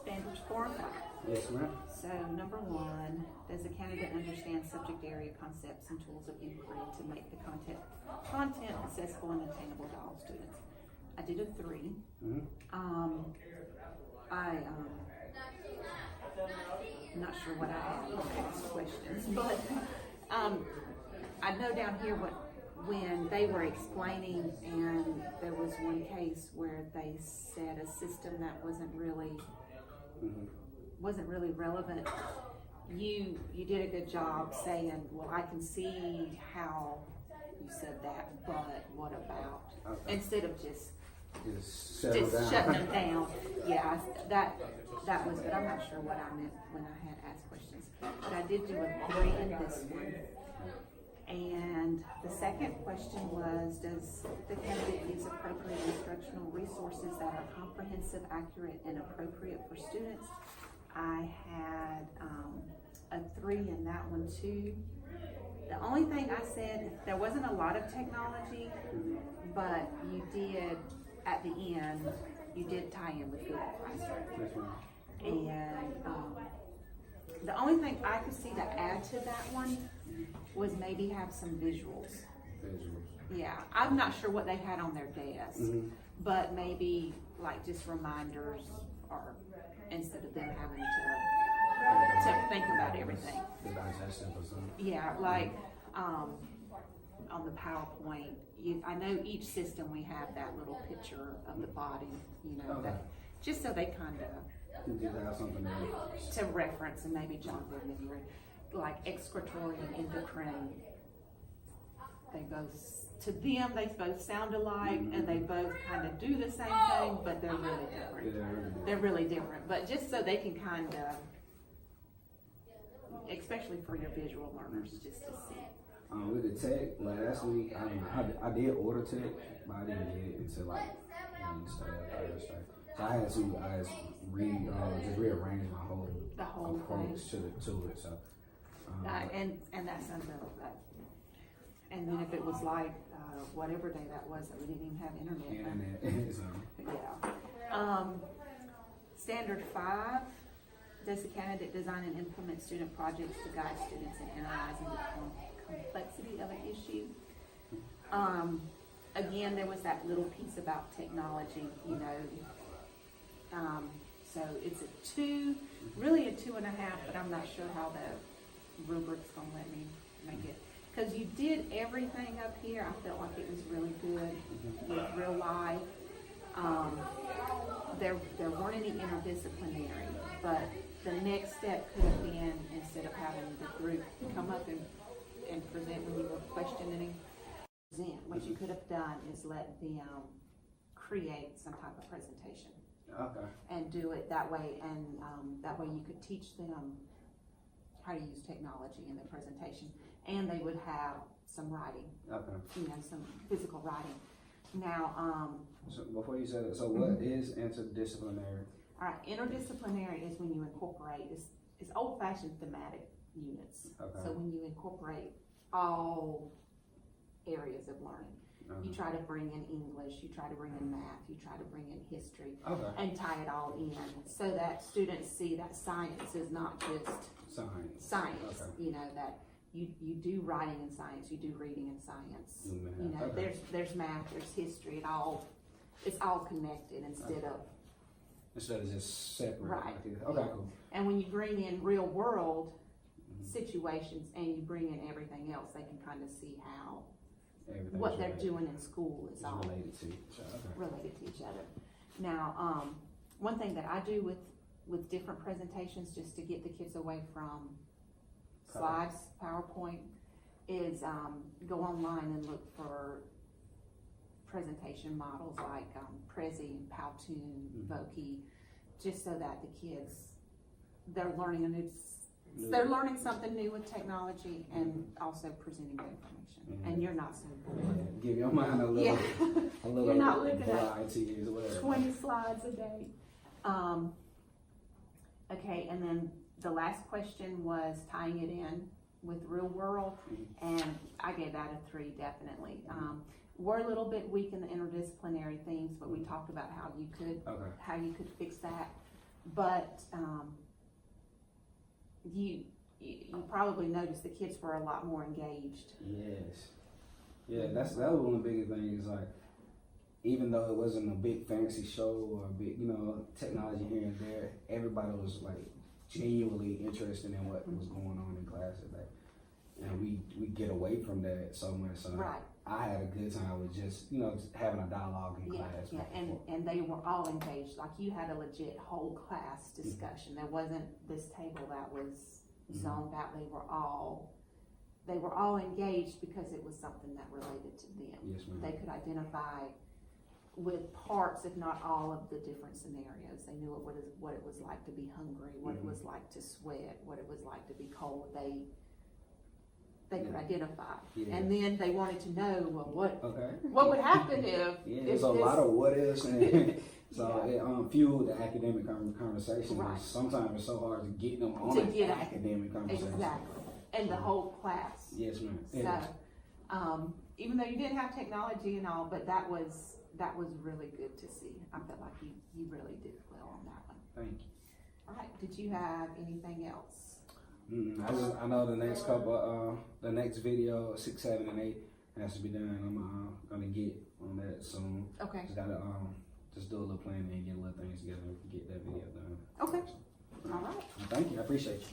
Standards 4 and 5. Yes, ma'am. So number 1, does the candidate understand subject area concepts and tools of inquiry to make the content accessible and attainable to all students? I did a 3. I'm not sure what I had on these questions, but I know down here when they were explaining, and there was one case where they said a system that wasn't really relevant. You did a good job saying, well, I can see how you said that, but what about? Okay. Instead of just shutting them down. Yeah, that was good. I'm not sure what I meant when I had asked questions, but I did do a 3 in this one. And the second question was, does the candidate use appropriate instructional resources that are comprehensive, accurate, and appropriate for students? I had a 3 in that one too. The only thing I said, there wasn't a lot of technology, but you did, at the end, you did tie in with Google Classroom. And the only thing I could see to add to that one was maybe have some visuals. Yeah, I'm not sure what they had on their desk, but maybe like just reminders, or instead of them having to think about everything. Yeah, like on the PowerPoint, I know each system we have that little picture of the body, that just so they kind of to reference and maybe jog their memory. Like excretory and endocrine, they both sound alike, and they both kind of do the same thing, but they're really different. They're really different, but just so they can kind of, especially for your visual learners, just to see. With the tech, last week, I did order tech, but I didn't get it until like Thursday. So I had to just rearrange my whole approach to it. So. And that's unreal. And then if it was like whatever day that was, that we didn't even have internet. Yeah. Standard 5. Does the candidate design and implement student projects to guide students in analyzing the complexity of an issue? Again, there was that little piece about technology, so it's a 2, really a 2.5, but I'm not sure how the rubric's gonna let me make it. Because you did everything up here, I felt like it was really good with real life. There weren't any interdisciplinary, but the next step could have been, instead of having the group come up and present when you were questioning, what you could have done is let them create some type of presentation. Okay. And do it that way, and that way you could teach them how to use technology in the presentation, and they would have some writing. Okay. Some physical writing. Now, so before you said it, so what is interdisciplinary? All right, interdisciplinary is when you incorporate, it's old-fashioned thematic units. Okay. So when you incorporate all areas of learning. You try to bring in English, you try to bring in math, you try to bring in history, and tie it all in so that students see that science is not just science. Okay. That you do writing in science, you do reading in science. There's math, there's history, it's all connected instead of just separate. Right. Okay, cool. And when you bring in real world situations and you bring in everything else, they can kind of see how what they're doing in school is all related to each other. Now, one thing that I do with different presentations, just to get the kids away from slides, PowerPoint, is go online and look for presentation models like Prezi, Powtoon, Voki, just so that the kids, they're learning something new with technology and also presenting the information. And you're not so bored. Give your mind a little, you're not looking at 20 slides a day. Okay, and then the last question was tying it in with real world, and I gave that a 3 definitely. we're a little bit weak in the interdisciplinary things, but we talked about how you could, how you could fix that. But, you probably noticed the kids were a lot more engaged. Yes. Yeah, that was one of the biggest things, like, even though it wasn't a big fancy show or a big, technology here and there, everybody was like genuinely interested in what was going on in class today. And we get away from that so much. So right. I had a good time with just, just having a dialogue in class. Yeah, and they were all engaged. Like you had a legit whole class discussion. There wasn't this table that was zoned out. They were all engaged because it was something that related to them. Yes, ma'am. They could identify with parts, if not all, of the different scenarios. They knew what it was like to be hungry, what it was like to sweat, what it was like to be cold. They could identify, and then they wanted to know, well, what would happen if? There's a lot of what ifs, and so it fueled the academic conversation. Right. Sometimes it's so hard to get them on an academic conversation. Exactly, and the whole class. Yes, ma'am. So, even though you didn't have technology and all, but that was really good to see. I felt like you really did well on that one. Thank you. All right, did you have anything else? I know the next the next video, 6, 7, and 8 has to be done. I'm gonna get on that soon. Okay. Just gotta just do a little planning and get a little things together and get that video done. Okay. All right. Thank you. I appreciate you.